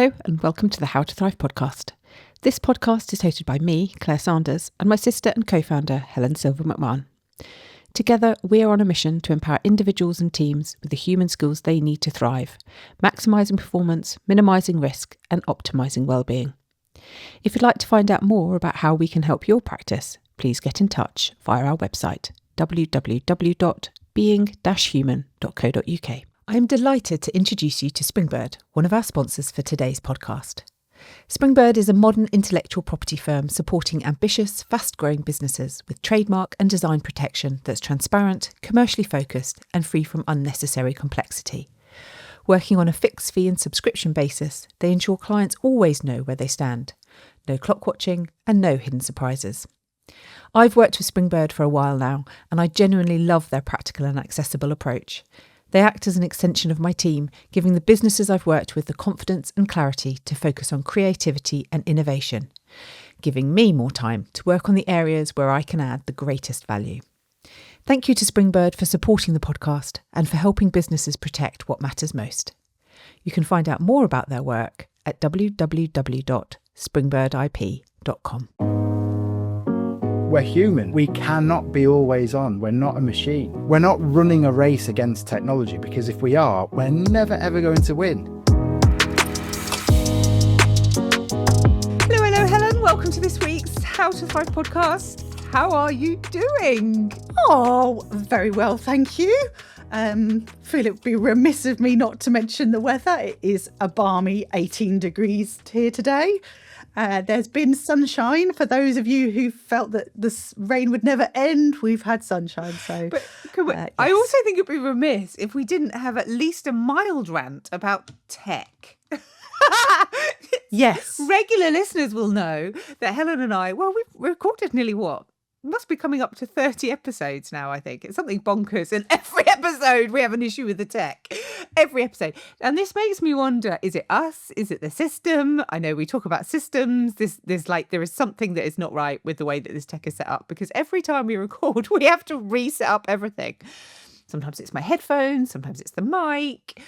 Hello and welcome to the How to Thrive podcast. This podcast is hosted by me, Claire Sanders, and my sister and co-founder, Helen Silver McMahon. Together, we are on a mission to empower individuals and teams with the human skills they need to thrive, maximising performance, minimising risk, and optimising wellbeing. If you'd like to find out more about how we can help your practice, please get in touch via our website, www.being-human.co.uk. I am delighted to introduce you to Springbird, one of our sponsors for today's podcast. Springbird is a modern intellectual property firm supporting ambitious, fast-growing businesses with trademark and design protection that's transparent, commercially focused, and free from unnecessary complexity. Working on a fixed fee and subscription basis, they ensure clients always know where they stand. No clock watching and no hidden surprises. I've worked with Springbird for a while now, and I genuinely love their practical and accessible approach. They act as an extension of my team, giving the businesses I've worked with the confidence and clarity to focus on creativity and innovation, giving me more time to work on the areas where I can add the greatest value. Thank you to Springbird for supporting the podcast and for helping businesses protect what matters most. You can find out more about their work at www.springbirdip.com. We're human. We cannot be always on. We're not a machine. We're not running a race against technology, because if we are, we're never ever going to win. Hello, Helen. Welcome to this week's How to Thrive podcast. How are you doing? Oh, very well, thank you. Feel it would be remiss of me not to mention the weather. It is a balmy 18 degrees here today. There's been sunshine. For those of you who felt that this rain would never end, we've had sunshine. So, but yes. I also think it'd be remiss if we didn't have at least a mild rant about tech. Yes. Regular listeners will know that Helen and I, we've recorded nearly must be coming up to 30 episodes now, I think. It's something bonkers. And every episode we have an issue with the tech. Every episode. And this makes me wonder, is it us? Is it the system? I know we talk about systems. There is something that is not right with the way that this tech is set up, because every time we record, we have to reset up everything. Sometimes it's my headphones, sometimes it's the mic.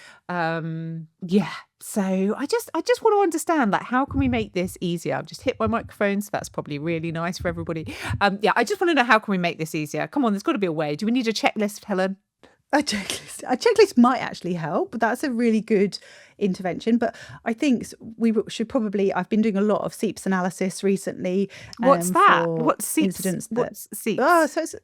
So I just want to understand, how can we make this easier? I've just hit my microphone, so that's probably really nice for everybody. I just want to know, how can we make this easier? Come on, there's got to be a way. Do we need a checklist, Helen? A checklist might actually help. That's a really good intervention. But I think we should probably, I've been doing a lot of SEEPs analysis recently. What's that? What's SEEPs? Incidents What's SEEPs?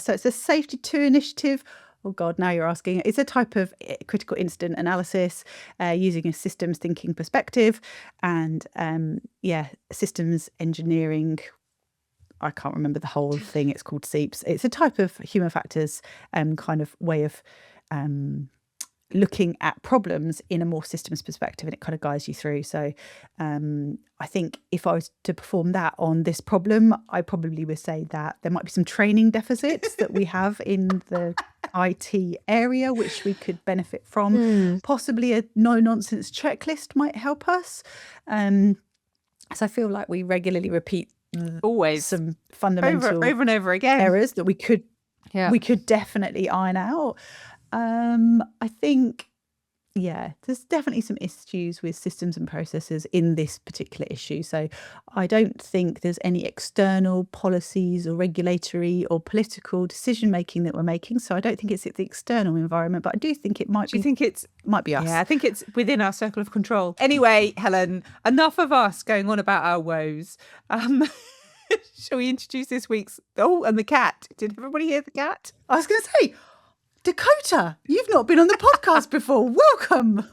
So it's a Safety 2 initiative. Oh God, now you're asking. It's a type of critical incident analysis using a systems thinking perspective and systems engineering. I can't remember the whole thing. It's called SEEPs. It's a type of human factors kind of way of looking at problems in a more systems perspective, and it kind of guides you through. So I think if I was to perform that on this problem, I probably would say that there might be some training deficits that we have in the IT area, which we could benefit from. Possibly a no-nonsense checklist might help us. So I feel like we regularly repeat always some fundamental over and over again errors that we could definitely iron out. I think, there's definitely some issues with systems and processes in this particular issue. So I don't think there's any external policies or regulatory or political decision making that we're making. So I don't think it's the external environment, but I do think it might be. Do you think it might be us? Yeah, I think it's within our circle of control. Anyway, Helen, enough of us going on about our woes. Shall we introduce this week's? Oh, and the cat. Did everybody hear the cat? I was going to say, Dakota, you've not been on the podcast before. Welcome.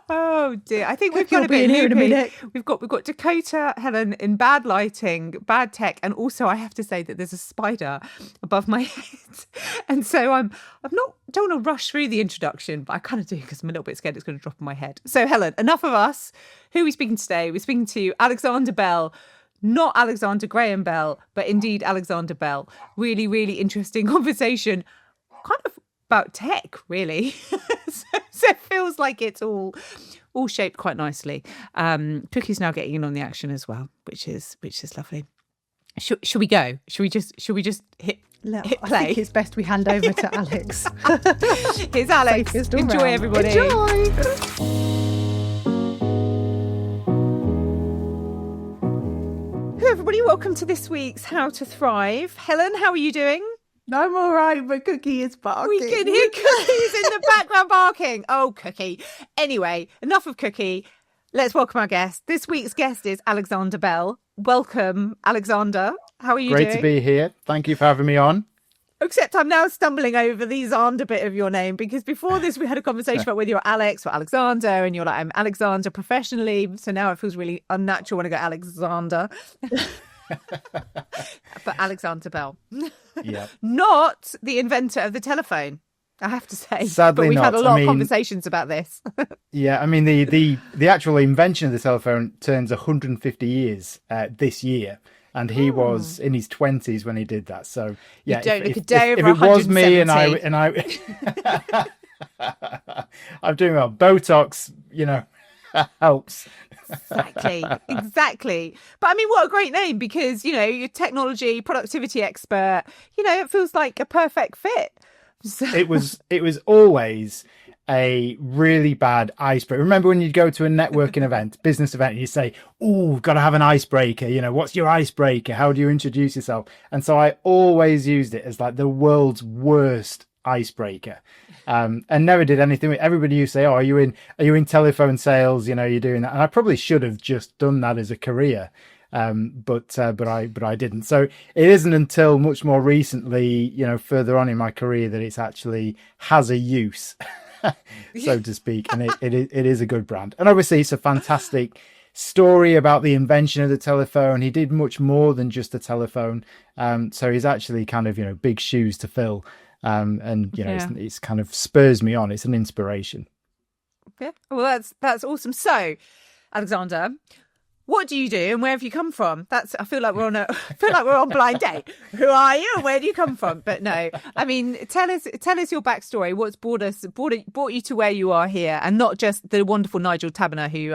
Oh dear, I think we've got a bit here in a minute. We've got Dakota, Helen, in bad lighting, bad tech, and also I have to say that there's a spider above my head, and so don't want to rush through the introduction, but I kind of do, because I'm a little bit scared it's going to drop on my head. So Helen, enough of us. Who are we speaking to today? We're speaking to Alexander Bell. Not Alexander Graham Bell, but indeed Alexander Bell. Really, really interesting conversation. Kind of about tech, really. so it feels like it's all shaped quite nicely. Cookie's now getting in on the action as well, which is lovely. Should we go? Should we just hit play? I think it's best we hand over to Alex. Here's Alex. Enjoy, everybody. Enjoy. everybody. Welcome to this week's How to Thrive. Helen, how are you doing? I'm all right, but Cookie is barking. We can hear Cookie's in the background barking. Oh, Cookie. Anyway, enough of Cookie. Let's welcome our guest. This week's guest is Alexander Bell. Welcome, Alexander. How are you doing? Great to be here. Thank you for having me on. Except I'm now stumbling over the Zander bit of your name, because before this we had a conversation about whether you're Alex or Alexander, and you're like, I'm Alexander professionally. So now it feels really unnatural when I go Alexander. But Alexander Bell. Yeah. Not the inventor of the telephone, I have to say. Sadly but we've had not. a lot of conversations about this. Yeah, I mean, the actual invention of the telephone turns 150 years this year. And he was in his 20s when he did that. So yeah, you don't look a day over if it was me and I I'm doing well. Botox, helps. Exactly. But I mean, what a great name, because, you're technology, productivity expert, it feels like a perfect fit. So... It was always a really bad icebreaker. Remember when you'd go to a networking event, business event, and you say, "Oh, got to have an icebreaker. What's your icebreaker? How do you introduce yourself?" And so I always used it as like the world's worst icebreaker, and never did anything with. Everybody used to say, "Oh, are you in telephone sales? You're doing that." And I probably should have just done that as a career. But I didn't. So it isn't until much more recently, further on in my career, that it's actually has a use. So to speak, and it is a good brand. And obviously it's a fantastic story about the invention of the telephone. He did much more than just a telephone, so he's actually kind of big shoes to fill, it's kind of spurs me on. It's an inspiration. Yeah, well, that's awesome. So Alexander, what do you do and where have you come from? I feel like we're on Blind Date. Who are you and where do you come from? But no, I mean, tell us your backstory. What's brought you to where you are here, and not just the wonderful Nigel Taberner who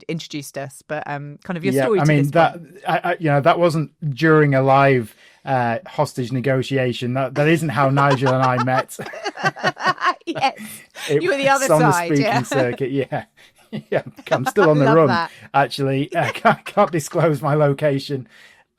introduced us, but kind of your story. I mean, that wasn't during a live hostage negotiation. That isn't how Nigel and I met. Yes, you were the other on side. The speaking circuit. Yeah. Yeah, I'm still on the run. That. Actually, I can't disclose my location.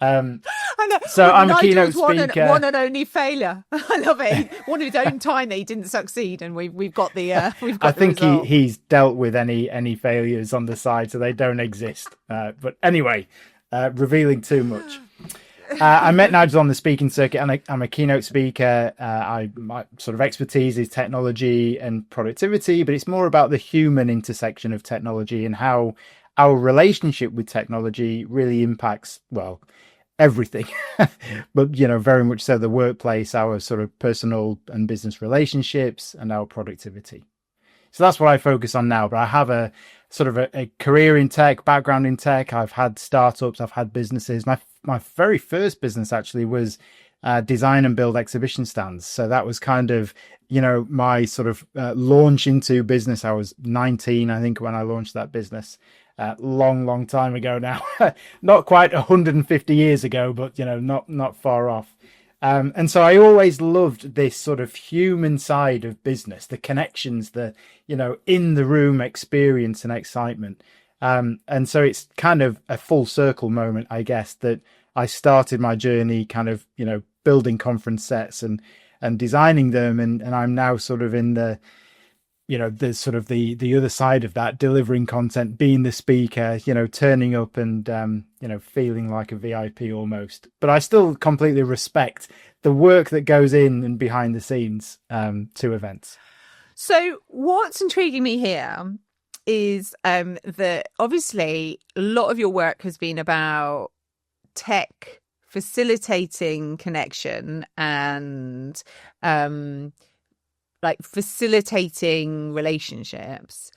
I know. So I'm a keynote speaker. One and only failure. I love it. One of his own time that he didn't succeed, and we've got the. I think he's dealt with any failures on the side, so they don't exist. But anyway, revealing too much. I met Nigel on the speaking circuit, and I'm a keynote speaker. My sort of expertise is technology and productivity, but it's more about the human intersection of technology and how our relationship with technology really impacts, well, everything. But, very much so the workplace, our sort of personal and business relationships, and our productivity. So that's what I focus on now. But I have a sort of a career in tech, background in tech. I've had startups, I've had businesses. My very first business actually was design and build exhibition stands. So that was kind of, my sort of launch into business. I was 19, I think, when I launched that business. Long time ago now. Not quite 150 years ago, but, not far off. And so I always loved this sort of human side of business, the connections, the, in the room experience and excitement. And so it's kind of a full circle moment, I guess, that I started my journey kind of, building conference sets and designing them. And I'm now sort of in the, the sort of the other side of that, delivering content, being the speaker, turning up and, feeling like a VIP almost. But I still completely respect the work that goes in and behind the scenes to events. So what's intriguing me here is that obviously a lot of your work has been about tech facilitating connection and like facilitating relationships.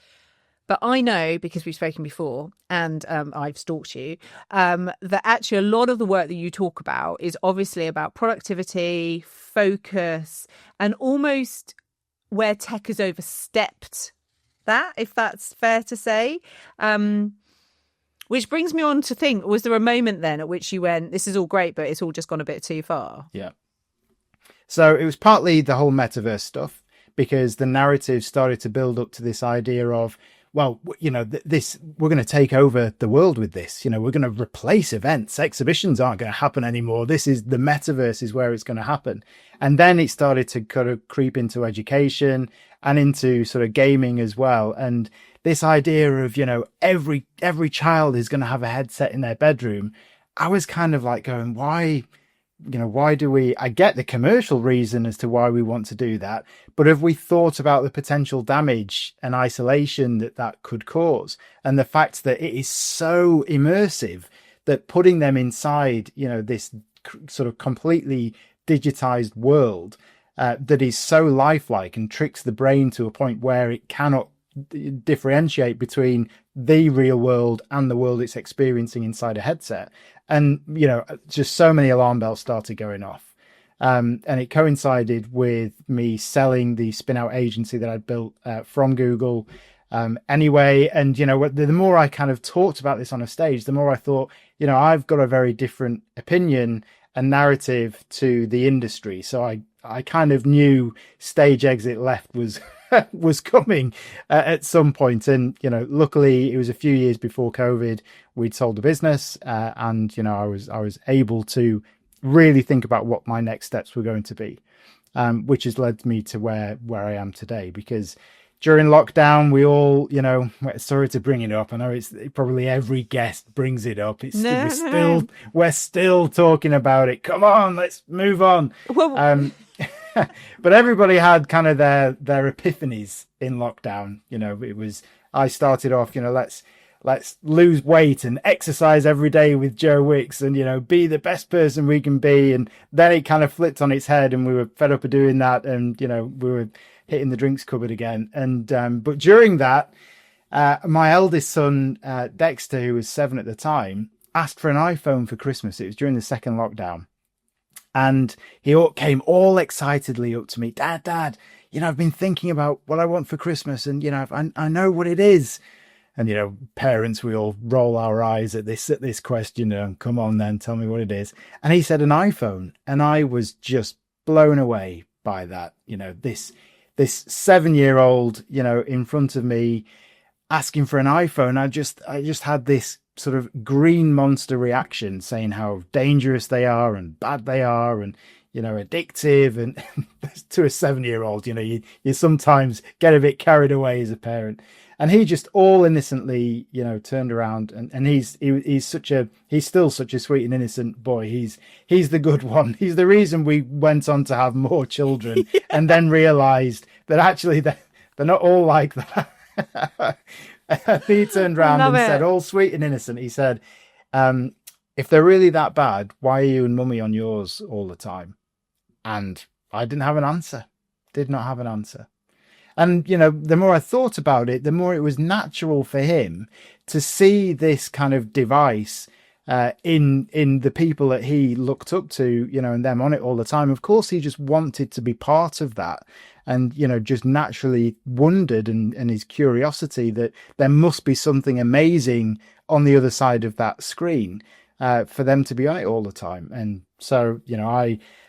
But I know, because we've spoken before and I've stalked you, that actually a lot of the work that you talk about is obviously about productivity, focus, and almost where tech has overstepped that, if that's fair to say. Which brings me on to think, was there a moment then at which you went, this is all great, but it's all just gone a bit too far? Yeah. So it was partly the whole metaverse stuff, because the narrative started to build up to this idea of, well, this, we're going to take over the world with this. We're going to replace events. Exhibitions aren't going to happen anymore. This is the metaverse is where it's going to happen. And then it started to kind of creep into education and into sort of gaming as well. And this idea of, every child is going to have a headset in their bedroom. I was kind of like going, why do we, I get the commercial reason as to why we want to do that, but have we thought about the potential damage and isolation that could cause? And the fact that it is so immersive that putting them inside, this sort of completely digitized world that is so lifelike and tricks the brain to a point where it cannot differentiate between the real world and the world it's experiencing inside a headset. And, just so many alarm bells started going off. And it coincided with me selling the spin out agency that I'd built from Google anyway. And, the more I kind of talked about this on a stage, the more I thought, I've got a very different opinion and narrative to the industry. So I kind of knew stage exit left was was coming at some point. And, luckily it was a few years before COVID, we'd sold the business and, I was able to really think about what my next steps were going to be, which has led me to where I am today. Because during lockdown, we all, sorry to bring it up. I know it's probably every guest brings it up. We're still talking about it. Come on, let's move on. Well, but everybody had kind of their epiphanies in lockdown. I started off, let's lose weight and exercise every day with Joe Wicks and, be the best person we can be. And then it kind of flipped on its head and we were fed up of doing that. And, we were hitting the drinks cupboard again. And, but during that, my eldest son, Dexter, who was 7 at the time, asked for an iPhone for Christmas. It was during the second lockdown. And he came all excitedly up to me, Dad, I've been thinking about what I want for Christmas. And, I know what it is. And, parents, we all roll our eyes at this question. Come on, then tell me what it is. And he said an iPhone. And I was just blown away by that. This 7-year-old, in front of me asking for an iPhone. I just had this sort of green monster reaction saying how dangerous they are and bad they are and, addictive. And to a 7-year-old, you sometimes get a bit carried away as a parent. And he just all innocently, turned around and he's still such a sweet and innocent boy. He's the good one. He's the reason we went on to have more children and then realized that actually they're not all like that. He turned around and said, all sweet and innocent. He said, if they're really that bad, why are you and mummy on yours all the time? And I didn't have an answer. Did not have an answer. And, the more I thought about it, the more it was natural for him to see this kind of device in the people that he looked up to, and them on it all the time. Of course, he just wanted to be part of that and, just naturally wondered and his curiosity that there must be something amazing on the other side of that screen for them to be on it all the time. And so,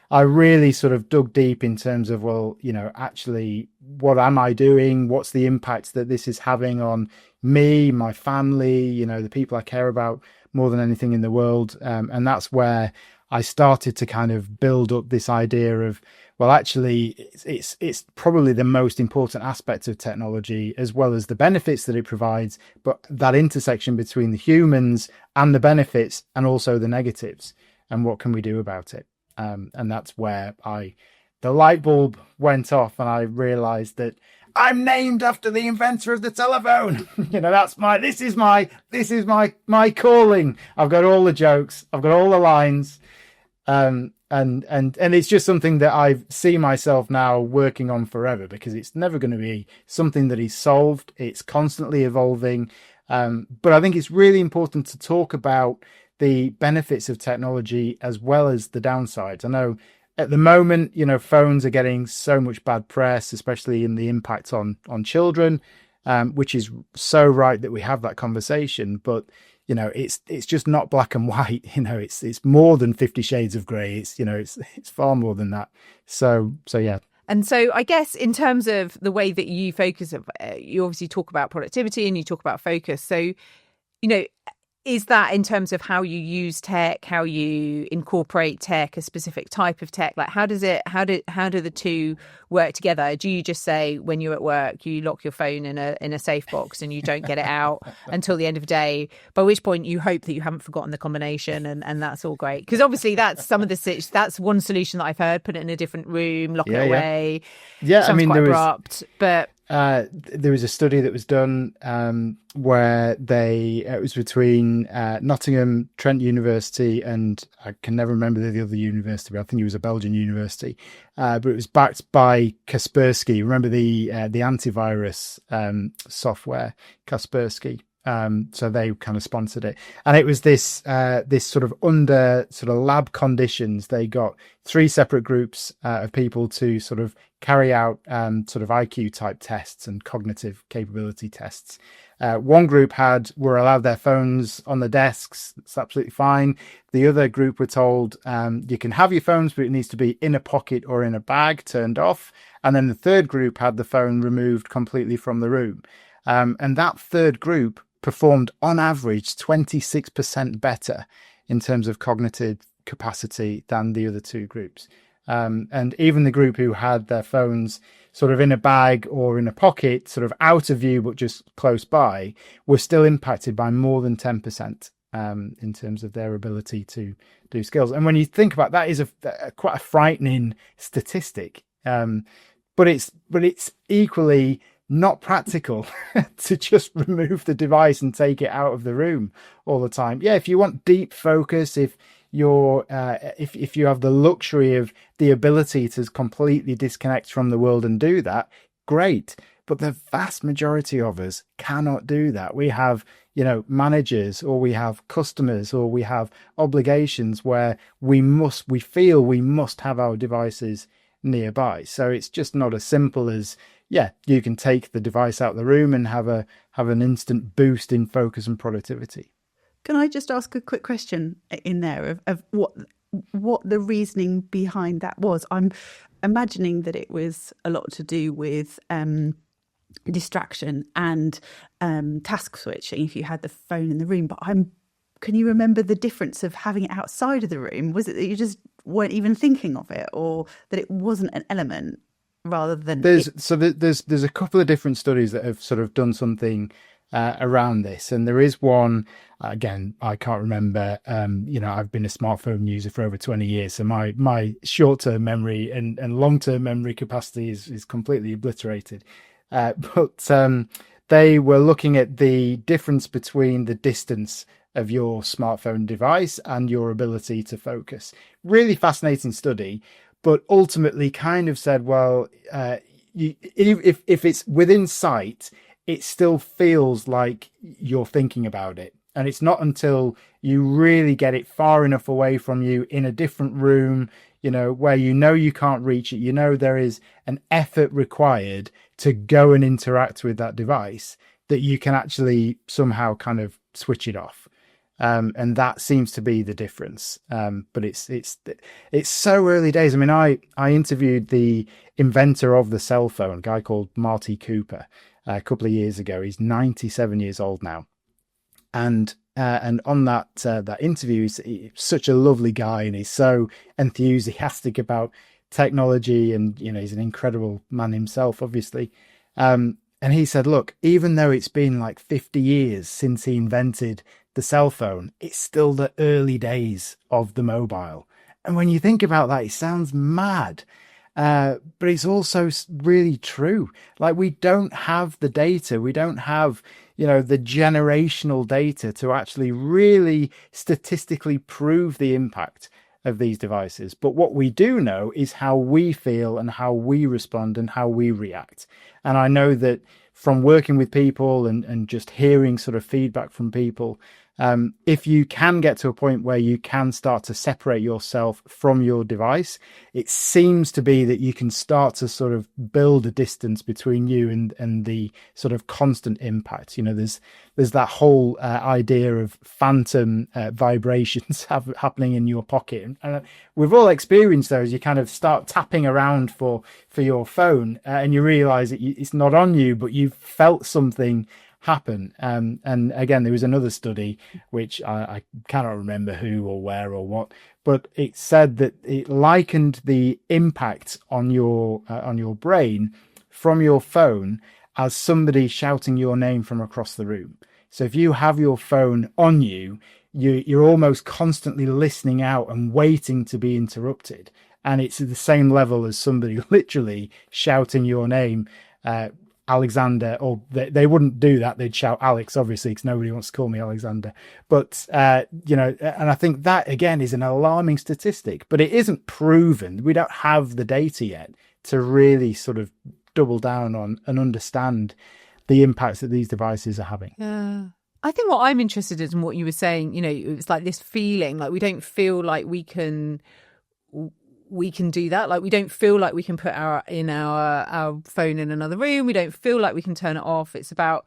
I really sort of dug deep in terms of, well, actually, what am I doing? What's the impact that this is having on me, my family, the people I care about more than anything in the world? And that's where I started to kind of build up this idea of, well, actually, it's probably the most important aspect of technology, as well as the benefits that it provides, but that intersection between the humans and the benefits and also the negatives, and what can we do about it? And that's where the light bulb went off and I realized that I'm named after the inventor of the telephone. This is my calling. I've got all the jokes. I've got all the lines. And it's just something that I see myself now working on forever, because it's never going to be something that is solved. It's constantly evolving. But I think it's really important to talk about the benefits of technology as well as the downsides. I know at the moment, phones are getting so much bad press, especially in the impact on children, which is so right that we have that conversation. But, it's just not black and white. It's more than 50 shades of grey. It's far more than that. So yeah. And so I guess in terms of the way that you focus, you obviously talk about productivity and you talk about focus. So, is that in terms of how you use tech, how you incorporate tech, a specific type of tech? Like, how do the two work together? Do you just say when you're at work, you lock your phone in a safe box and you don't get it out until the end of the day, by which point you hope that you haven't forgotten the combination and that's all great? Because obviously that's one solution that I've heard, put it in a different room, lock it away. Yeah, sounds quite abrupt, but... there was a study that was done where it was between Nottingham, Trent University, and I can never remember the other university, but I think it was a Belgian university. But it was backed by Kaspersky. Remember the antivirus software, Kaspersky? So they kind of sponsored it, and it was this sort of under sort of lab conditions. They got 3 separate groups of people to sort of carry out sort of IQ type tests and cognitive capability tests. One group were allowed their phones on the desks. That's absolutely fine. The other group were told you can have your phones, but it needs to be in a pocket or in a bag, turned off. And then the third group had the phone removed completely from the room. And that third group performed on average 26% better in terms of cognitive capacity than the other 2 groups. And even the group who had their phones sort of in a bag or in a pocket, sort of out of view, but just close by, were still impacted by more than 10% in terms of their ability to do skills. And when you think about that, is quite a frightening statistic. But it's equally not practical to just remove the device and take it out of the room all the time. Yeah, if you want deep focus, if you have the luxury of the ability to completely disconnect from the world and do that, great. But the vast majority of us cannot do that. We have, managers, or we have customers, or we have obligations where we feel we must have our devices nearby. So it's just not as simple as, you can take the device out of the room and have an instant boost in focus and productivity. Can I just ask a quick question in there of what the reasoning behind that was? I'm imagining that it was a lot to do with distraction and task switching if you had the phone in the room. But can you remember the difference of having it outside of the room? Was it that you just weren't even thinking of it, or that it wasn't an element rather than... There's a couple of different studies that have sort of done something around this, and there is one, again, I can't remember. I've been a smartphone user for over 20 years, so my short-term memory and long-term memory capacity is completely obliterated. But they were looking at the difference between the distance of your smartphone device and your ability to focus. Really fascinating study, but ultimately kind of said, well, if it's within sight, it still feels like you're thinking about it. And it's not until you really get it far enough away from you in a different room, where you can't reach it, there is an effort required to go and interact with that device, that you can actually somehow kind of switch it off. And that seems to be the difference. But it's so early days. I mean, I interviewed the inventor of the cell phone, a guy called Marty Cooper, a couple of years ago. He's 97 years old now. And on that interview, he's such a lovely guy, and he's so enthusiastic about technology, and he's an incredible man himself, obviously. And he said, look, even though it's been like 50 years since he invented the cell phone, it's still the early days of the mobile. And when you think about that, it sounds mad. But it's also really true. Like, we don't have the data. We don't have, the generational data to actually really statistically prove the impact of these devices. But what we do know is how we feel and how we respond and how we react. And I know that from working with people and just hearing sort of feedback from people, If you can get to a point where you can start to separate yourself from your device, it seems to be that you can start to sort of build a distance between you and the sort of constant impact. There's that whole idea of phantom vibrations happening in your pocket. And we've all experienced those. You kind of start tapping around for your phone and you realize that it's not on you, but you've felt something happen. And again, there was another study which I cannot remember who or where or what, but it said that it likened the impact on your brain from your phone as somebody shouting your name from across the room. So if you have your phone on you, you're almost constantly listening out and waiting to be interrupted, and it's at the same level as somebody literally shouting your name, Alexander, or they wouldn't do that. They'd shout Alex, obviously, because nobody wants to call me Alexander. But, and I think that, again, is an alarming statistic, but it isn't proven. We don't have the data yet to really sort of double down on and understand the impacts that these devices are having. Yeah. I think what I'm interested in what you were saying, it's like this feeling, like we don't feel like we can do that. Like we don't feel like we can put our phone in another room. We don't feel like we can turn it off. It's about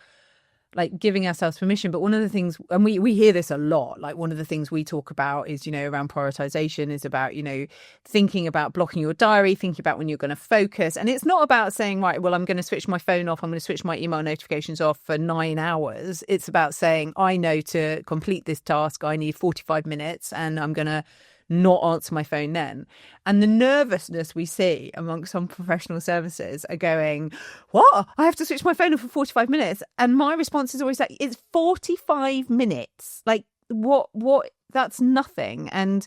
like giving ourselves permission. But one of the things, and we hear this a lot, like one of the things we talk about is, around prioritization is about, thinking about blocking your diary, thinking about when you're going to focus. And it's not about saying, right, well, I'm going to switch my phone off. I'm going to switch my email notifications off for 9 hours. It's about saying, I know to complete this task, I need 45 minutes and I'm going to not answer my phone then. And the nervousness we see amongst some professional services are going, what? I have to switch my phone off for 45 minutes. And my response is always like, it's 45 minutes. Like what, that's nothing. And,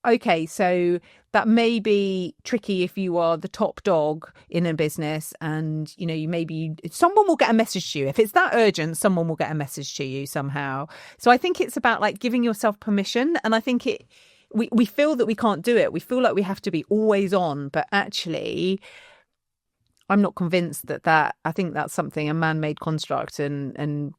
okay, so that may be tricky if you are the top dog in a business and, someone will get a message to you. If it's that urgent, someone will get a message to you somehow. So I think it's about like giving yourself permission. And I think we feel that we can't do it. We feel like we have to be always on, but actually I'm not convinced that I think that's something, a man-made construct, and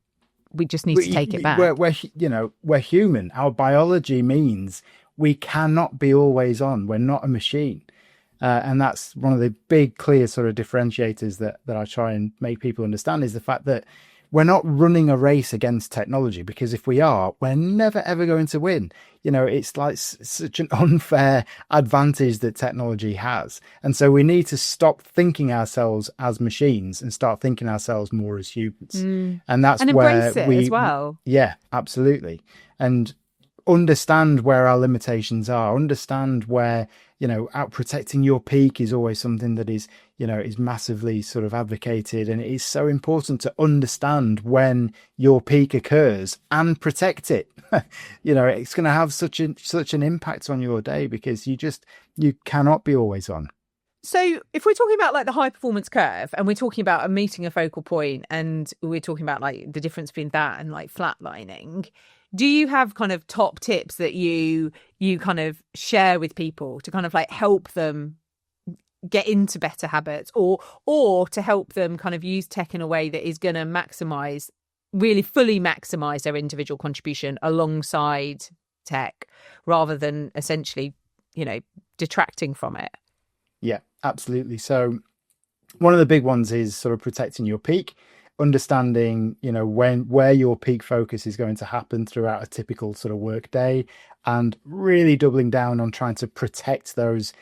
we just need to take it back. We're human. Our biology means we cannot be always on. We're not a machine. And that's one of the big, clear sort of differentiators that I try and make people understand, is the fact that we're not running a race against technology, because if we are, we're never, ever going to win. It's like such an unfair advantage that technology has. And so we need to stop thinking ourselves as machines and start thinking ourselves more as humans. And that's where embrace it as well. Yeah, absolutely. And understand where our limitations are, understand where, out protecting your peak is always something that is massively sort of advocated. And it is so important to understand when your peak occurs and protect it. It's going to have such an impact on your day, because you cannot be always on. So if we're talking about like the high performance curve, and we're talking about meeting a focal point, and we're talking about like the difference between that and like flatlining, do you have kind of top tips that you kind of share with people to kind of like help them get into better habits, or to help them kind of use tech in a way that is going to really fully maximize their individual contribution alongside tech, rather than essentially, detracting from it? Yeah, absolutely. So one of the big ones is sort of protecting your peak, understanding, where your peak focus is going to happen throughout a typical sort of work day, and really doubling down on trying to protect those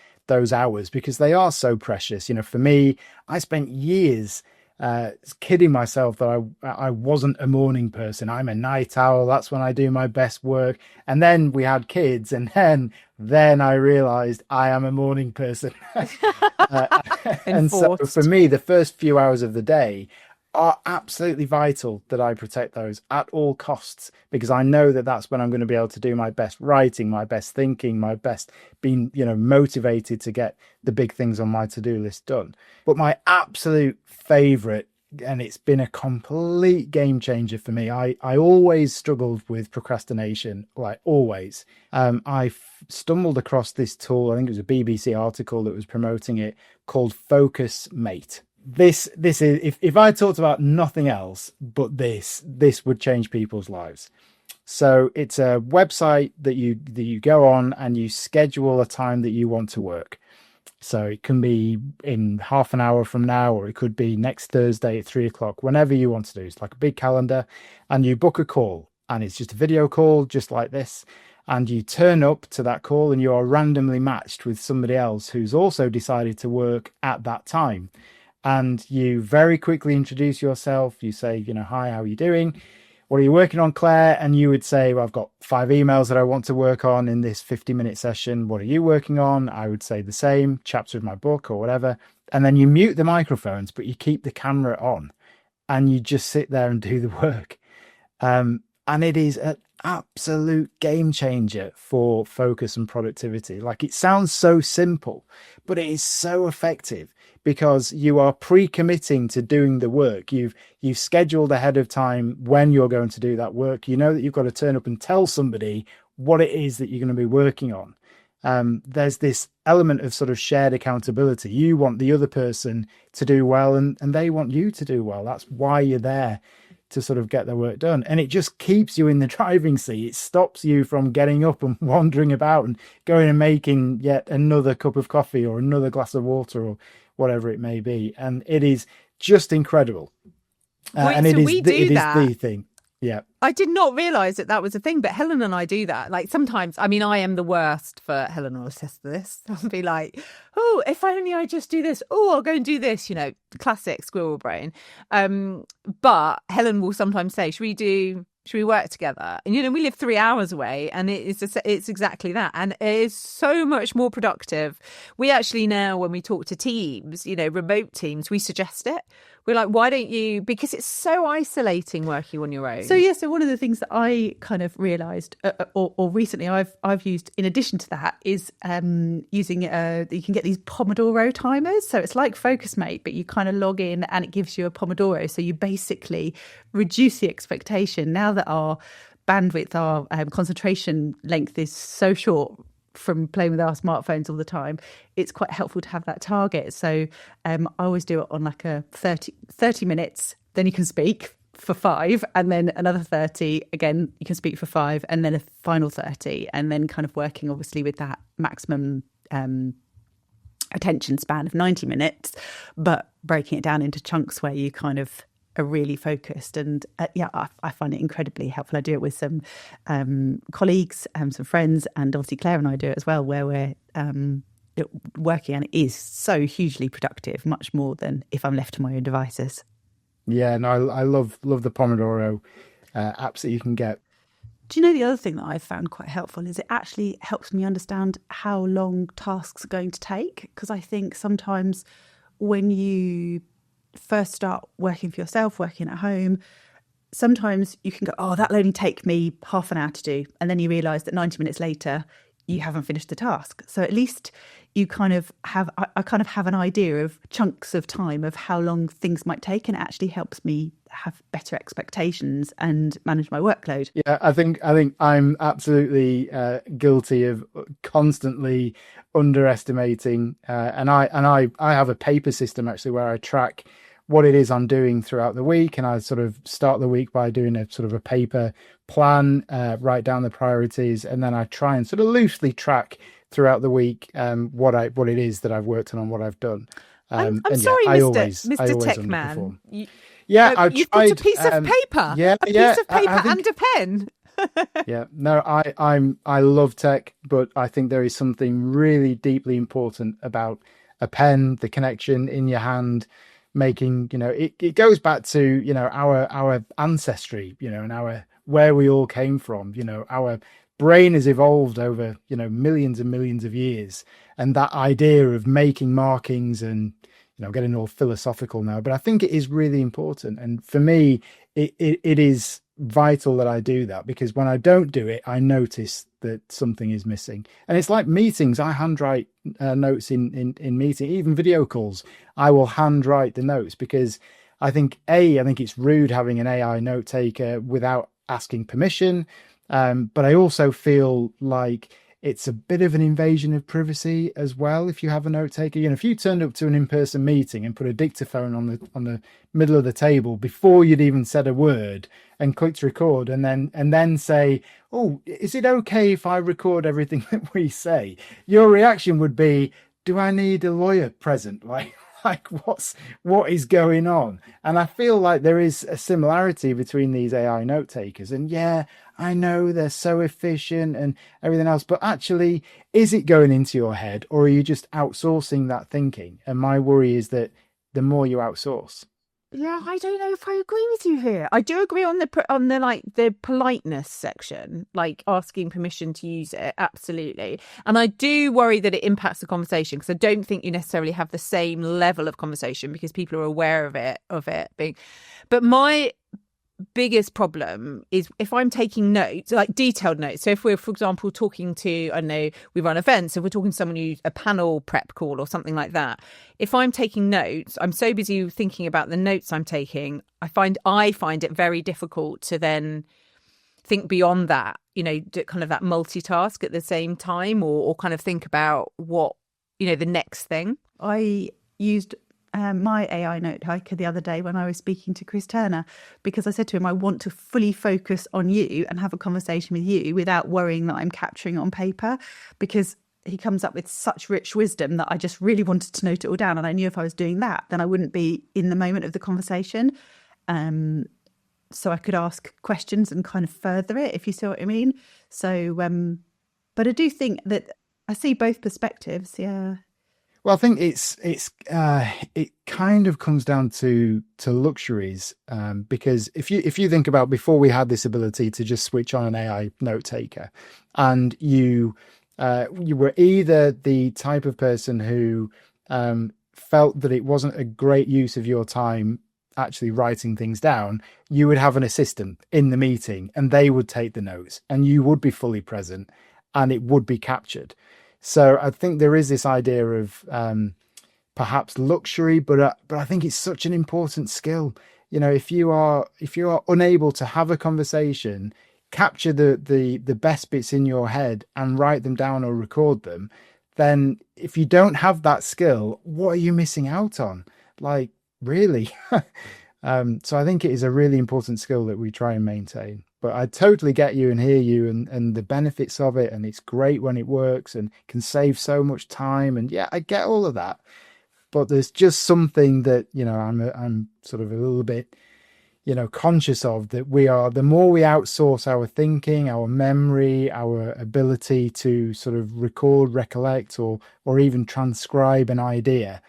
hours, because they are so precious. For me, I spent years kidding myself that I wasn't a morning person. I'm a night owl. That's when I do my best work. And then we had kids, and then I realized I am a morning person. And so for me, the first few hours of the day are absolutely vital that I protect those at all costs, because I know that that's when I'm going to be able to do my best writing, my best thinking, my best being, motivated to get the big things on my to-do list done. But my absolute favorite, and it's been a complete game changer for me, I always struggled with procrastination, like always. I stumbled across this tool, I think it was a BBC article that was promoting it, called Focus Mate. This is, if I talked about nothing else but this would change people's lives. So it's a website that you go on and you schedule a time that you want to work. So it can be in half an hour from now, or it could be next Thursday at 3 o'clock, whenever you want to do. It's like a big calendar, and you book a call, and it's just a video call, just like this. And you turn up to that call and you are randomly matched with somebody else who's also decided to work at that time. And you very quickly introduce yourself. You say, hi, how are you doing? What are you working on, Claire? And you would say, well, I've got 5 emails that I want to work on in this 50-minute session. What are you working on? I would say the same, chapter of my book or whatever. And then you mute the microphones, but you keep the camera on and you just sit there and do the work. And it is an absolute game changer for focus and productivity. Like, it sounds so simple, but it is so effective because you are pre-committing to doing the work. You've scheduled ahead of time when you're going to do that work. You know that you've got to turn up and tell somebody what it is that you're going to be working on. There's this element of sort of shared accountability. You want the other person to do well, and they want you to do well. That's why you're there, to sort of get the work done. And it just keeps you in the driving seat. It stops you from getting up and wandering about and going and making yet another cup of coffee or another glass of water or whatever it may be. And it is just incredible. And it is the thing. Yeah. I did not realise that was a thing, but Helen and I do that. Like, sometimes, I mean, I am the worst for Helen will assist this. I'll be like, oh, if only I just do this. Oh, I'll go and do this, classic squirrel brain. But Helen will sometimes say, should we work together? And, we live 3 hours away, and it's exactly that. And it is so much more productive. We actually now, when we talk to teams, remote teams, we suggest it. We're like, why don't you? Because it's so isolating working on your own. So one of the things that I kind of realised, or recently I've used in addition to that, is using you can get these Pomodoro timers. So it's like Focusmate, but you kind of log in and it gives you a Pomodoro. So you basically reduce the expectation. Now that our bandwidth, our concentration length is so short from playing with our smartphones all the time, it's quite helpful to have that target. So I always do it on like a 30 minutes, then you can speak for 5, and then another 30, again, you can speak for 5, and then a final 30, and then kind of working obviously with that maximum attention span of 90 minutes, but breaking it down into chunks where you kind of are really focused. And I find it incredibly helpful. I do it with some colleagues, some friends, and obviously Claire and I do it as well, where we're working, and it is so hugely productive, much more than if I'm left to my own devices. Yeah, no, I love the Pomodoro apps that you can get. Do you know the other thing that I've found quite helpful is it actually helps me understand how long tasks are going to take? Because I think sometimes when you first start working for yourself, working at home, sometimes you can go, oh, that'll only take me half an hour to do. And then you realise that 90 minutes later, you haven't finished the task. So at least you kind of have, I kind of have an idea of chunks of time of how long things might take, and it actually helps me have better expectations and manage my workload. Yeah, I think I'm absolutely guilty of constantly underestimating, and I have a paper system actually where I track what it is I'm doing throughout the week, and I sort of start the week by doing a sort of a paper plan, write down the priorities, and then I try and sort of loosely track throughout the week what it is that I've worked on and what I've done. I'm sorry, Mr. Techman. You've got a piece of paper. Yeah, a piece of paper and a pen. Yeah, no, I love tech, but I think there is something really deeply important about a pen, the connection in your hand, making, it goes back to, our ancestry, and where we all came from. Our brain has evolved over, millions and millions of years, and that idea of making markings and, getting all philosophical now, but I think it is really important. And for me, it is vital that I do that, because when I don't do it, I notice that something is missing. And it's like meetings. I handwrite notes in meeting, even video calls. I will handwrite the notes, because I think it's rude having an AI note taker without asking permission. But I also feel like it's a bit of an invasion of privacy as well. If you have a note taker, if you turned up to an in-person meeting and put a dictaphone on the middle of the table before you'd even said a word and clicked record, and then say, "Oh, is it okay if I record everything that we say?" Your reaction would be, "Do I need a lawyer present? Like what is going on?" And I feel like there is a similarity between these AI note takers. And yeah, I know they're so efficient and everything else, but actually, is it going into your head, or are you just outsourcing that thinking? And my worry is that the more you outsource. Yeah, I don't know if I agree with you here. I do agree on the like the politeness section, like asking permission to use it, absolutely. And I do worry that it impacts the conversation, because I don't think you necessarily have the same level of conversation because people are aware of it being. But my biggest problem is if I'm taking notes, like detailed notes. So if we're, for example, talking to, I don't know, we run events, if we're talking to someone who's a panel prep call or something like that, if I'm taking notes, I'm so busy thinking about the notes I'm taking, I find it very difficult to then think beyond that, do kind of that multitask at the same time, or kind of think about what, the next thing. I used my AI note taker the other day when I was speaking to Chris Turner, because I said to him, I want to fully focus on you and have a conversation with you without worrying that I'm capturing it on paper, because he comes up with such rich wisdom that I just really wanted to note it all down. And I knew if I was doing that, then I wouldn't be in the moment of the conversation. So I could ask questions and kind of further it, if you see what I mean. So, but I do think that I see both perspectives. Yeah. Well, I think it kind of comes down to luxuries, because if you think about, before we had this ability to just switch on an AI note taker, and you were either the type of person who felt that it wasn't a great use of your time actually writing things down, you would have an assistant in the meeting and they would take the notes and you would be fully present and it would be captured. So I think there is this idea of perhaps luxury, but I think it's such an important skill. If you are unable to have a conversation, capture the best bits in your head and write them down or record them, then if you don't have that skill, what are you missing out on? Like, really? So I think it is a really important skill that we try and maintain. But I totally get you and hear you and the benefits of it. And it's great when it works and can save so much time. And yeah, I get all of that. But there's just something that, I'm sort of a little bit, conscious of, that the more we outsource our thinking, our memory, our ability to sort of record, recollect, or even transcribe an idea,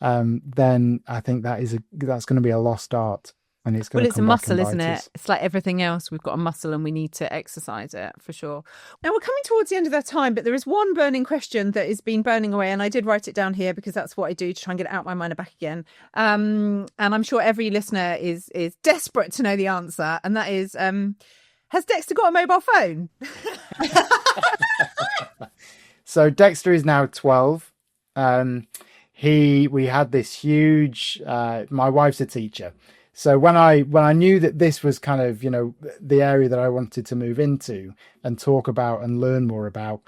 then I think that's going to be a lost art. And it's going to come back and bite us. Well, it's a muscle, isn't it? It's like everything else. We've got a muscle and we need to exercise it, for sure. Now, we're coming towards the end of our time, but there is one burning question that has been burning away. And I did write it down here because that's what I do to try and get it out of my mind and back again. And I'm sure every listener is desperate to know the answer. And that is, has Dexter got a mobile phone? So Dexter is now 12. We had this huge, my wife's a teacher. So when I knew that this was kind of, the area that I wanted to move into and talk about and learn more about,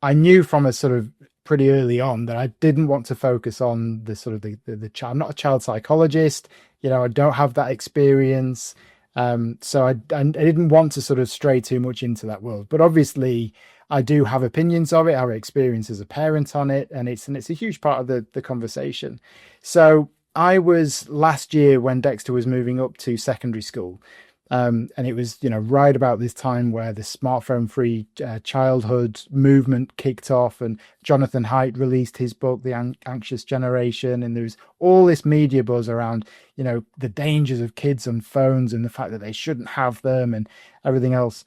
I knew from a sort of pretty early on that I didn't want to focus on the sort of the child. I'm not a child psychologist, I don't have that experience. So I didn't want to sort of stray too much into that world. But obviously I do have opinions of it, our experience as a parent on it, and it's a huge part of the conversation. So I was last year when Dexter was moving up to secondary school, and it was, right about this time where the smartphone-free childhood movement kicked off, and Jonathan Haidt released his book, The Anxious Generation, and there was all this media buzz around, the dangers of kids on phones and the fact that they shouldn't have them and everything else.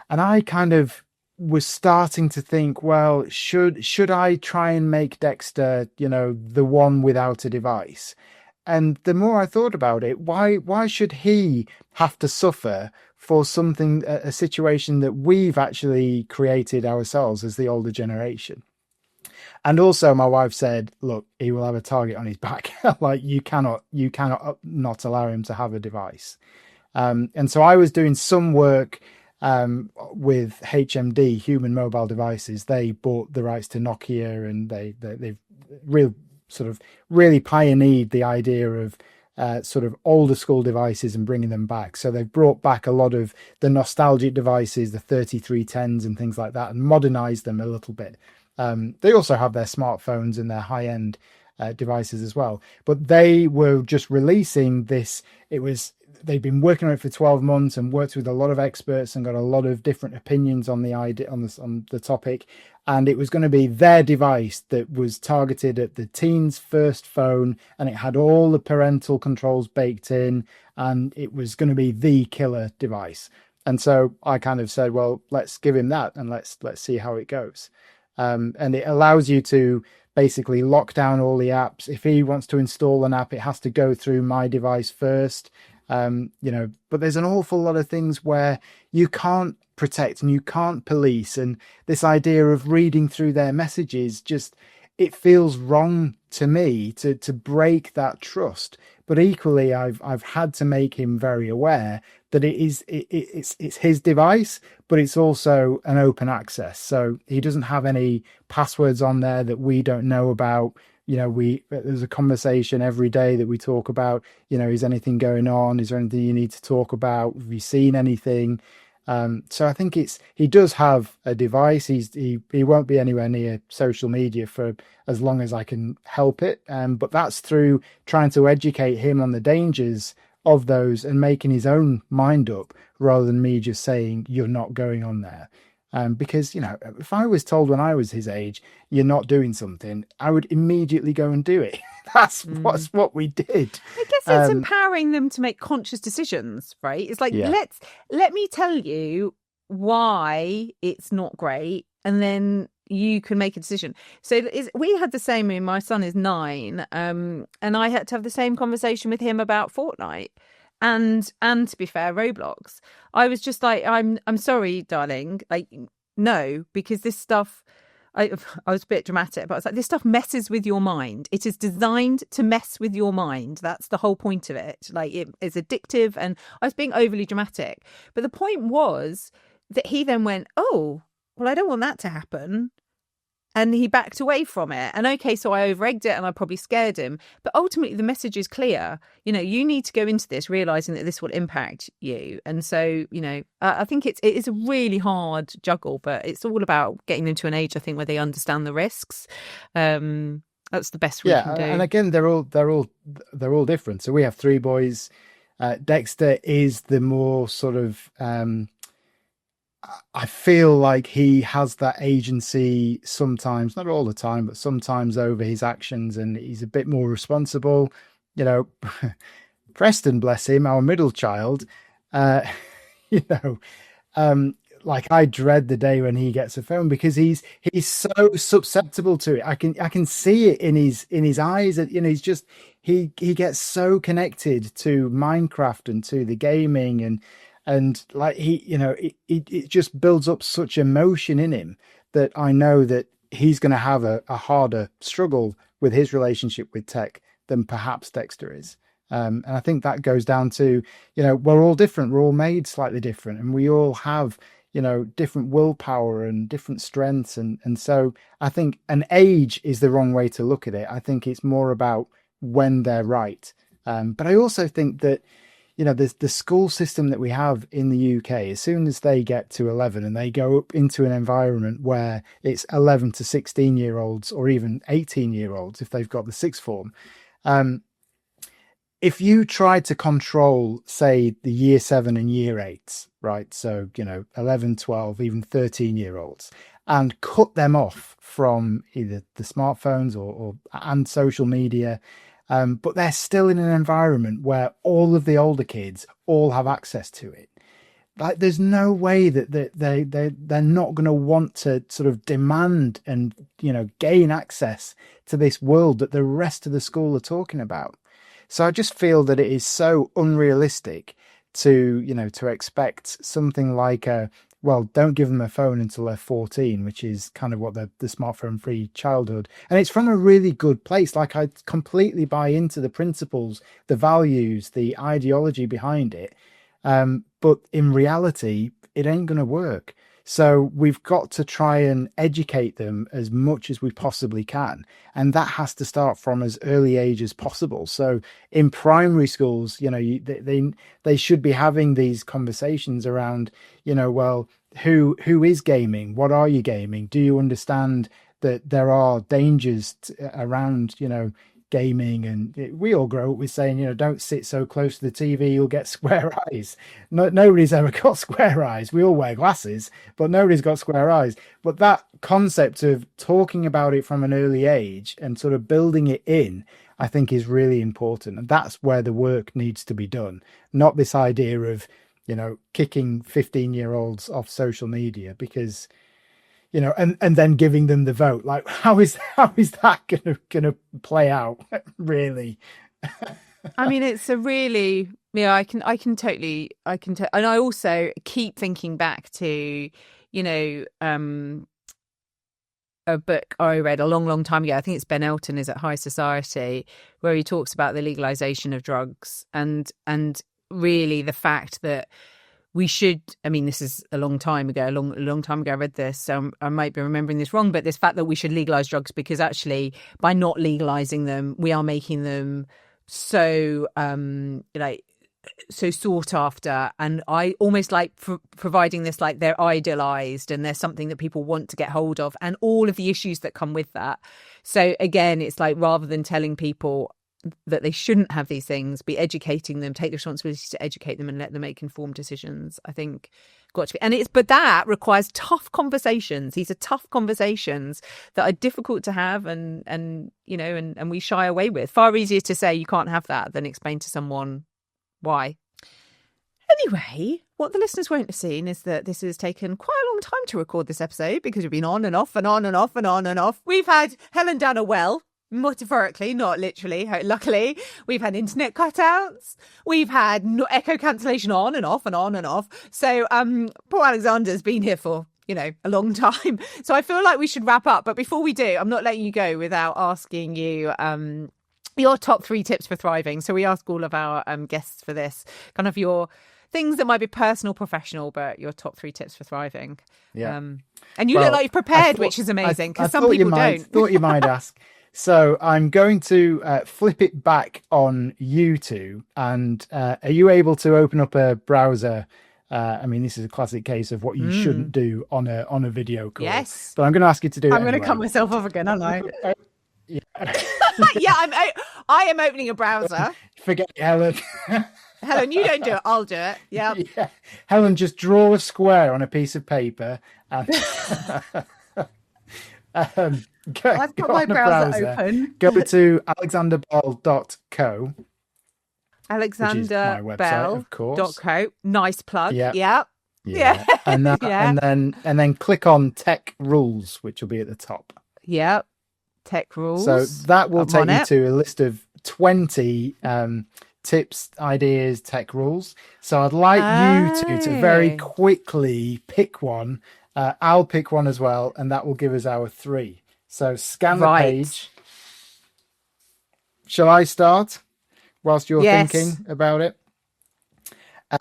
And I kind of was starting to think, well, should I try and make Dexter, the one without a device? And the more I thought about it, why should he have to suffer for something, a situation that we've actually created ourselves as the older generation? And also my wife said, look, he will have a target on his back. Like you cannot not allow him to have a device. And so I was doing some work with HMD, Human Mobile Devices. They bought the rights to Nokia, and they've really pioneered the idea of sort of older school devices and bringing them back. So they've brought back a lot of the nostalgic devices, the 3310s and things like that, and modernized them a little bit. They also have their smartphones and their high-end devices as well. But they were just releasing this. They'd been working on it for 12 months and worked with a lot of experts and got a lot of different opinions on the idea, on the topic. And it was going to be their device that was targeted at the teen's first phone, and it had all the parental controls baked in, and it was going to be the killer device. And so I kind of said, well, let's give him that and let's see how it goes. And it allows you to basically lock down all the apps. If he wants to install an app, it has to go through my device first. But there's an awful lot of things where you can't protect and you can't police, and this idea of reading through their messages, it feels wrong to me to break that trust. But equally, I've had to make him very aware that it's his device, but it's also an open access. So he doesn't have any passwords on there that we don't know about. There's a conversation every day that we talk about, is anything going on? Is there anything you need to talk about? Have you seen anything? So I think he does have a device. He won't be anywhere near social media for as long as I can help it. But that's through trying to educate him on the dangers of those and making his own mind up, rather than me just saying, you're not going on there. Because, if I was told when I was his age, you're not doing something, I would immediately go and do it. That's what we did. I guess it's empowering them to make conscious decisions, right? It's like, let me tell you why it's not great, and then you can make a decision. So we had the same. My son is 9, and I had to have the same conversation with him about Fortnite. And to be fair, Roblox. I was just like, I'm sorry, darling. Like, no, because this stuff, I was a bit dramatic, but I was like, this stuff messes with your mind. It is designed to mess with your mind. That's the whole point of it. Like, it's addictive, and I was being overly dramatic. But the point was that he then went, oh, well, I don't want that to happen. And he backed away from it. And okay, so I over-egged it and I probably scared him. But ultimately, the message is clear. You need to go into this realising that this will impact you. And so, I think it is a really hard juggle, but it's all about getting them to an age, I think, where they understand the risks. That's the best we can do. And again, they're all different. So we have 3 boys. Dexter is the more sort of... I feel like he has that agency sometimes, not all the time, but sometimes over his actions, and he's a bit more responsible. Preston, bless him, our middle child, like I dread the day when he gets a phone, because he's so susceptible to it. I can see it in his eyes. He's just he gets so connected to Minecraft and to the gaming, and like it just builds up such emotion in him that I know that he's going to have a harder struggle with his relationship with tech than perhaps Dexter is. And I think that goes down to, we're all different. We're all made slightly different, and we all have, different willpower and different strengths. And so I think an age is the wrong way to look at it. I think it's more about when they're right. But I also think that, the school system that we have in the UK, as soon as they get to 11 and they go up into an environment where it's 11 to 16-year-olds or even 18-year-olds, if they've got the sixth form, if you try to control, say, the year 7 and year 8s, right? So, 11, 12, even 13-year-olds, and cut them off from either the smartphones and social media, but they're still in an environment where all of the older kids all have access to it. Like, there's no way that they're not going to want to sort of demand and, gain access to this world that the rest of the school are talking about. So I just feel that it is so unrealistic to expect something like don't give them a phone until they're 14, which is kind of what the smartphone-free childhood. And it's from a really good place. Like, I completely buy into the principles, the values, the ideology behind it. But in reality, it ain't going to work. So we've got to try and educate them as much as we possibly can. And that has to start from as early age as possible. So in primary schools, they should be having these conversations around, well, who is gaming? What are you gaming? Do you understand that there are dangers around, gaming? And we all grow up with saying, don't sit so close to the TV, you'll get square eyes. Nobody's ever got square eyes. We all wear glasses, but nobody's got square eyes. But that concept of talking about it from an early age and sort of building it in, I think is really important. And that's where the work needs to be done. Not this idea of, kicking 15-year-olds off social media because, and then giving them the vote. Like, how is that gonna play out, really? I mean, it's a really, I can totally, and I also keep thinking back to, a book I read a long time ago. I think it's Ben Elton is at High Society, where he talks about the legalization of drugs and really the fact that we should, this is a long time ago I read this, so I might be remembering this wrong, but this fact that we should legalize drugs because actually by not legalizing them, we are making them so so sought after, and I almost like providing this, like they're idealized and there's something that people want to get hold of and all of the issues that come with that. So again, it's like, rather than telling people that they shouldn't have these things, be educating them, take the responsibility to educate them and let them make informed decisions. I think got to be, but that requires tough conversations. These are tough conversations that are difficult to have and we shy away with. Far easier to say you can't have that than explain to someone why. Anyway, what the listeners won't have seen is that this has taken quite a long time to record this episode because we've been on and off and on and off and on and off. We've had Helen down a well, metaphorically, not literally. Luckily, we've had internet cutouts. We've had echo cancellation on and off and on and off. So poor Alexander's been here for, a long time. So I feel like we should wrap up. But before we do, I'm not letting you go without asking you your top 3 tips for thriving. So we ask all of our guests for this, kind of your things that might be personal, professional, but your top 3 tips for thriving. Yeah. And you look like you've prepared, which is amazing, because some people don't. Thought you might ask. So I'm going to flip it back on you two. And are you able to open up a browser? This is a classic case of what you shouldn't do on a video call. Yes. But I'm going to ask you to do it I'm going anyway. to cut myself off again, aren't I? Yeah. Yeah, I am opening a browser. Forget Helen. Helen, you don't do it. I'll do it. Yeah. Helen, just draw a square on a piece of paper. And I've got my browser open. Go to alexanderbell.co. alexanderbell.co. Nice plug. Yeah. And then click on Tech Rules, which will be at the top. Yeah. Tech Rules. So that will take you to a list of 20 tips, ideas, tech rules. So I'd like you to very quickly pick one. I'll pick one as well, and that will give us our 3. So scan the page. Shall I start whilst you're thinking about it?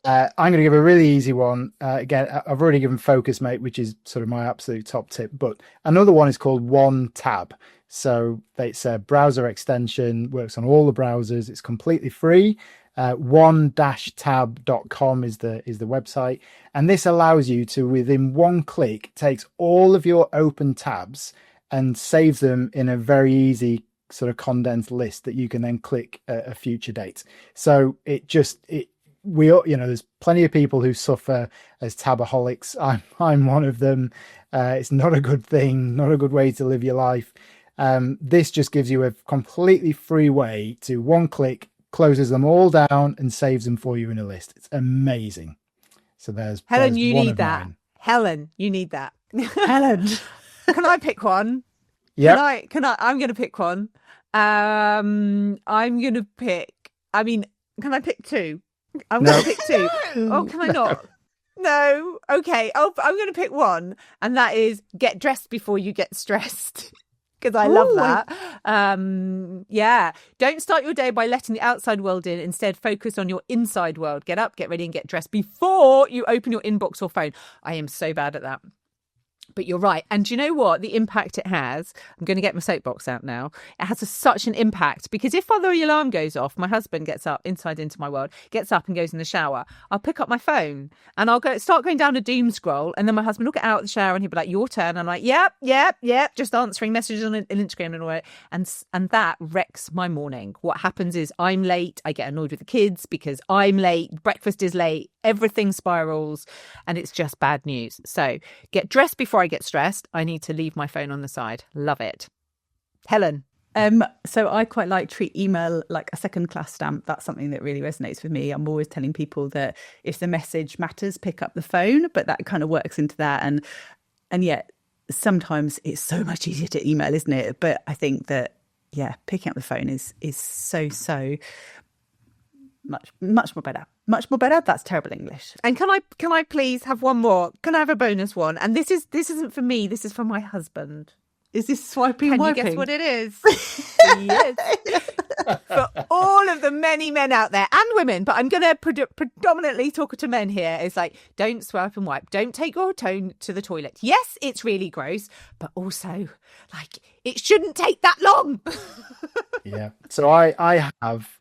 I'm going to give a really easy one. Again, I've already given Focus Mate, which is sort of my absolute top tip. But another one is called One Tab. So it's a browser extension, works on all the browsers. It's completely free. One-tab.com is the website. And this allows you to, within one click, takes all of your open tabs and saves them in a very easy sort of condensed list that you can then click a future date. So there's plenty of people who suffer as tabaholics. I'm one of them. It's not a good thing, not a good way to live your life. This just gives you a completely free way to one click, closes them all down and saves them for you in a list. It's amazing. So there's Helen, there's you one need of that. mine. Helen, you need that. Helen. Can I pick one? Yeah. I'm going to pick one. I'm going to pick, can I pick 2? I'm going to pick 2. Oh, can I not? No. Okay. I'm going to pick one. And that is get dressed before you get stressed. because I love that. Yeah. Don't start your day by letting the outside world in. Instead, focus on your inside world. Get up, get ready and get dressed before you open your inbox or phone. I am so bad at that. But you're right. And do you know what? The impact it has, I'm going to get my soapbox out now. It has such an impact because if the alarm goes off, my husband gets up inside into my world, gets up and goes in the shower. I'll pick up my phone and I'll start going down a doom scroll. And then my husband will get out of the shower and he'll be like, your turn. I'm like, yep. Just answering messages on Instagram and all that. And that wrecks my morning. What happens is I'm late. I get annoyed with the kids because I'm late. Breakfast is late. Everything spirals and it's just bad news. So get dressed before I get stressed. I need to leave my phone on the side. Love it. Helen. So I quite like treat email like a second class stamp. That's something that really resonates with me. I'm always telling people that if the message matters, pick up the phone, but that kind of works into that. And yet sometimes it's so much easier to email, isn't it? But I think that, picking up the phone is so much more better. Much more better. That's terrible English. And can I please have one more? Can I have a bonus one? And this isn't for me. This is for my husband. Is this swiping? Can wiping? you guess what it is? Yes. For all of the many men out there and women, but I'm going to predominantly talk to men here. It's like, don't swipe and wipe. Don't take your phone to the toilet. Yes, it's really gross, but also, like, it shouldn't take that long. Yeah. So I have.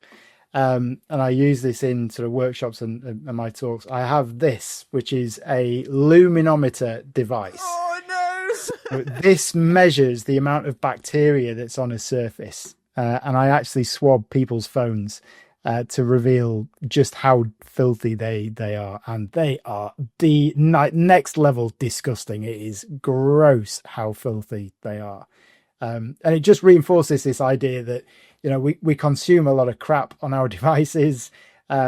And I use this in sort of workshops and my talks. I have this, which is a luminometer device. Oh, no. This measures the amount of bacteria that's on a surface. And I actually swab people's phones to reveal just how filthy they are. And they are the next level disgusting. It is gross how filthy they are. And it just reinforces this idea that, we consume a lot of crap on our devices.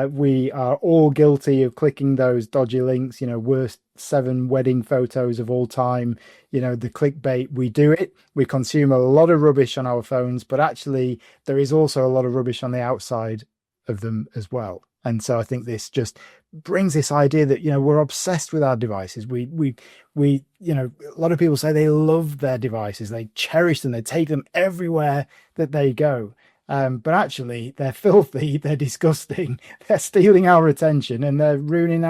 We are all guilty of clicking those dodgy links, worst 7 wedding photos of all time, the clickbait. We do it. We consume a lot of rubbish on our phones, but actually there is also a lot of rubbish on the outside of them as well. And so I think this just brings this idea that, we're obsessed with our devices. We a lot of people say they love their devices. They cherish them. They take them everywhere that they go. But actually they're filthy. They're disgusting. They're stealing our attention and they're rotting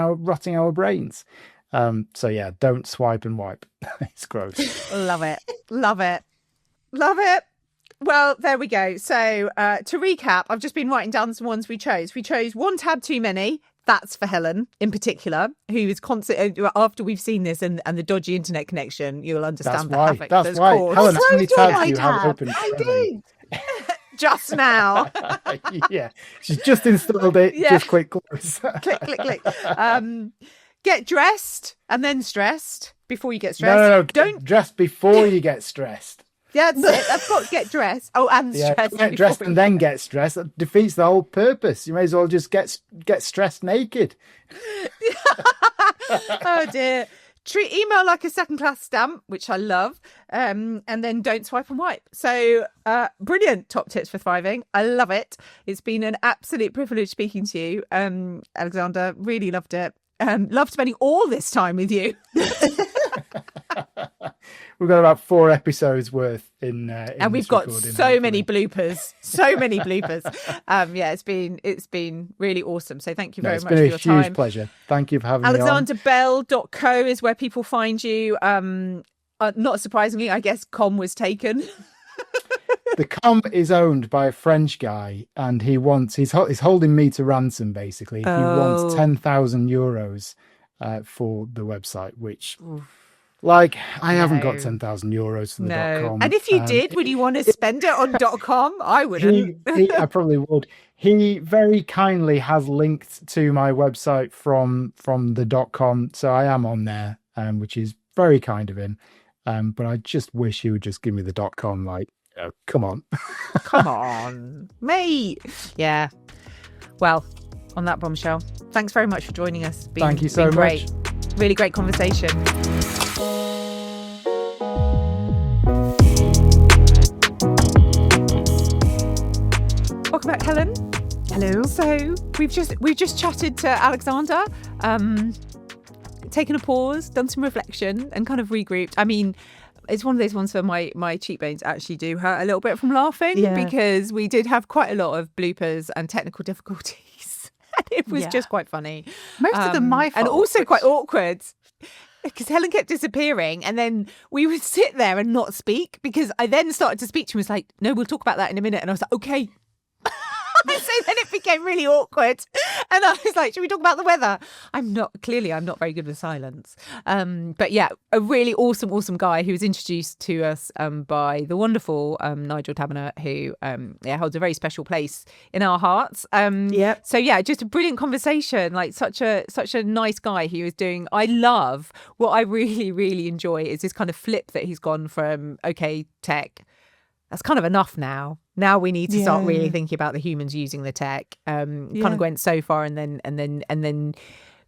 our brains. So yeah, don't swipe and wipe. It's gross. Love it. Love it. Love it. Well, there we go. So to recap, I've just been writing down some ones we chose. We chose one tab too many. That's for Helen in particular, who is constant. After we've seen this and the dodgy internet connection, you'll understand the havoc that's right. caused. Helen, how many tabs do you have open? I did. Just now. Yeah, she's just installed it. Yeah. Just quick close. click. Get dressed and then stressed before you get stressed. No. Don't dress before you get stressed. Yeah, that's it. I've got to get dressed. Oh, and stressed. Get dressed and then get stressed. That defeats the whole purpose. You may as well just get stressed naked. Oh dear. Treat email like a second class stamp, which I love. And then don't swipe and wipe. So brilliant top tips for thriving. I love it. It's been an absolute privilege speaking to you, Alexander. Really loved it. Loved spending all this time with you. We've got about 4 episodes worth in and we've got so many bloopers. Yeah, it's been really awesome. So thank you very much for your time. It's been a huge pleasure. Thank you for having me on. AlexanderBell.co is where people find you. Not surprisingly, I guess com was taken. The com is owned by a French guy, and he's holding me to ransom. Basically, he wants 10,000 euros for the website, which. I haven't got 10,000 euros for the .com. And if you did, would you want to spend it on .com? I wouldn't. I probably would. He very kindly has linked to my website from the .com, so I am on there, which is very kind of him. But I just wish he would just give me the .com. Come on, come on, mate. Yeah. Well, on that bombshell, thanks very much for joining us. Thank you so much. Really great conversation. Welcome back, Helen. Hello. So we've just chatted to Alexander, taken a pause, done some reflection, and kind of regrouped. I mean, it's one of those ones where my cheekbones actually do hurt a little bit from laughing Yeah. because we did have quite a lot of bloopers and technical difficulties. And it was Yeah. just quite funny. Most of them my fault. And also quite which- awkward. Because Helen kept disappearing and then we would sit there and not speak because I then started to speak to him. He was like, no, we'll talk about that in a minute. And I was like, okay. So then it became really awkward. And I was like, should we talk about the weather? I'm not very good with silence. But yeah, a really awesome guy who was introduced to us by the wonderful Nigel Taberner, who holds a very special place in our hearts. Yep. So yeah, just a brilliant conversation. Like such a nice guy he was doing. I love what I really enjoy is this kind of flip that he's gone from, okay, tech. That's kind of enough now. Now we need to start really thinking about the humans using the tech. Kind of went so far and then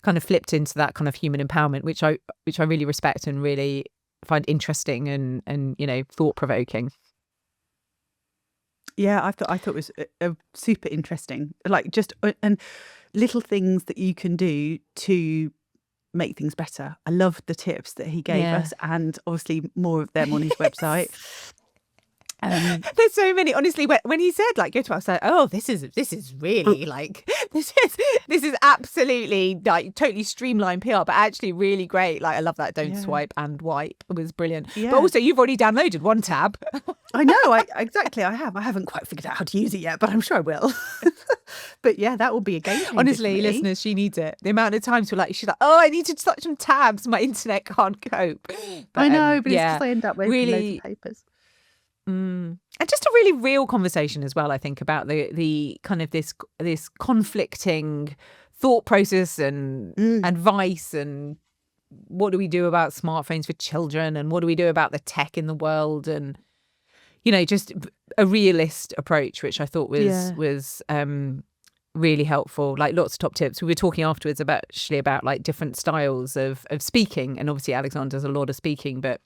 kind of flipped into that kind of human empowerment, which I really respect and really find interesting and thought provoking. Yeah, I thought it was super interesting. Like just and little things that you can do to make things better. I loved the tips that he gave us, and obviously more of them on his website. There's so many. Honestly, when he said like go to, I was like, oh, this is really like this is absolutely like totally streamlined PR, but actually really great. Like I love that don't swipe and wipe. It was brilliant. Yeah. But also you've already downloaded one tab. I know, exactly. I haven't quite figured out how to use it yet, but I'm sure I will. But yeah, that will be a game changer. Honestly, for me. listeners, she needs it. The amount of times she's like, oh, I need to touch some tabs. My internet can't cope. But, I know, but it's because I end up with really, loads of papers. And just a really real conversation as well, I think, about the kind of this conflicting thought process and advice and what do we do about smartphones for children and what do we do about the tech in the world and just a realist approach, which I thought was really helpful. Like lots of top tips. We were talking afterwards about like different styles of speaking, and obviously Alexander does a lot of speaking, but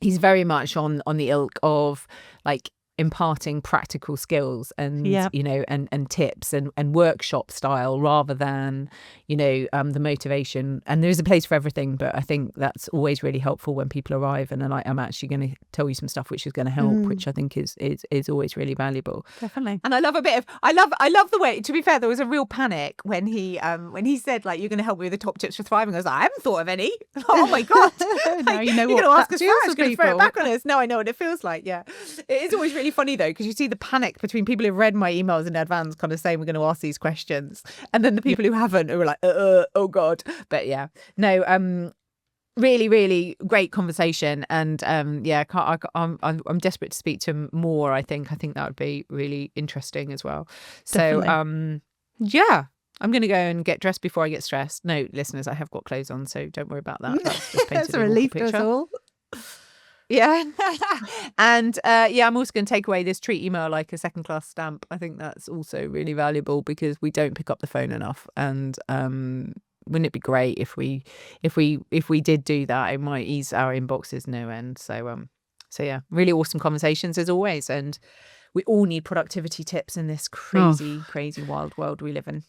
he's very much on the ilk of like imparting practical skills and and tips and workshop style rather than the motivation. And there's a place for everything, but I think that's always really helpful when people arrive and are like, I'm actually going to tell you some stuff which is going to help, which I think is always really valuable. Definitely. And I love I love the way, to be fair, there was a real panic when he said like, you're going to help me with the top tips for thriving. I was like, I haven't thought of any. Oh my god. Now you know you're what going to ask us feels first, for going to throw it people. back on us. No, I know what it feels like. Yeah, it is always really funny though, because you see the panic between people who've read my emails in advance kind of saying we're going to ask these questions, and then the people who haven't, who are like oh god. But yeah, no, really, really great conversation, and I'm desperate to speak to him more. I think that would be really interesting as well. Definitely. So yeah, I'm going to go and get dressed before I get stressed. No, listeners, I have got clothes on, so don't worry about that. That's just painted That's a an awful relief to us picture. all. Yeah. And I'm also going to take away this treat email like a second class stamp. I think that's also really valuable because we don't pick up the phone enough, and wouldn't it be great if we did do that? It might ease our inboxes no end. So yeah, really awesome conversations as always, and we all need productivity tips in this crazy wild world we live in.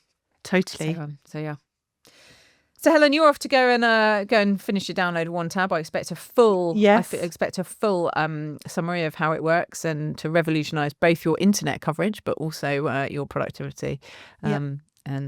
Totally. So yeah. So Helen, you're off to go and finish your download of one tab. I expect a full summary of how it works and to revolutionise both your internet coverage, but also your productivity. And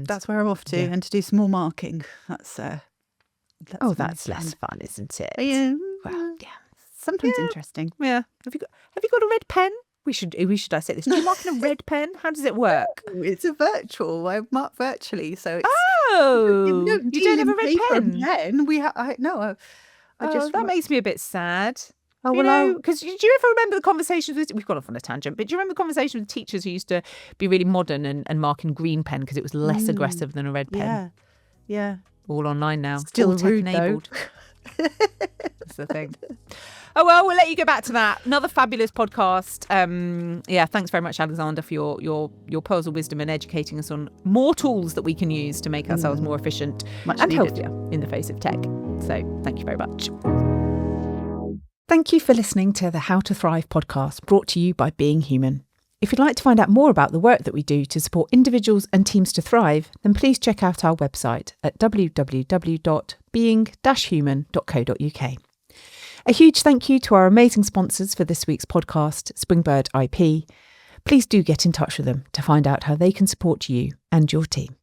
that's where I'm off to, and to do some more marking. That's less fun, isn't it? Yeah. Well, yeah, Sometimes interesting. yeah. Have you got a red pen? We should dissect this. Do you mark in a red pen? How does it work? It's a virtual. I mark virtually, so it's. Oh, you don't have a red pen? Pen. We have. I just. That makes me a bit sad. Oh well, because do you ever remember the conversations with? We've gone off on a tangent, but do you remember the conversations with teachers who used to be really modern and mark in green pen because it was less aggressive than a red pen? Yeah. All online now. Still all tech rude, enabled. That's the thing. Oh well, we'll let you go back to that. Another fabulous podcast. Thanks very much, Alexander, for your pearls of wisdom and educating us on more tools that we can use to make ourselves more efficient and needed. healthier in the face of tech. So thank you very much. Thank you for listening to the How to Thrive podcast, brought to you by Being Human. If you'd like to find out more about the work that we do to support individuals and teams to thrive, then please check out our website at www.being-human.co.uk. A huge thank you to our amazing sponsors for this week's podcast, Springbird IP. Please do get in touch with them to find out how they can support you and your team.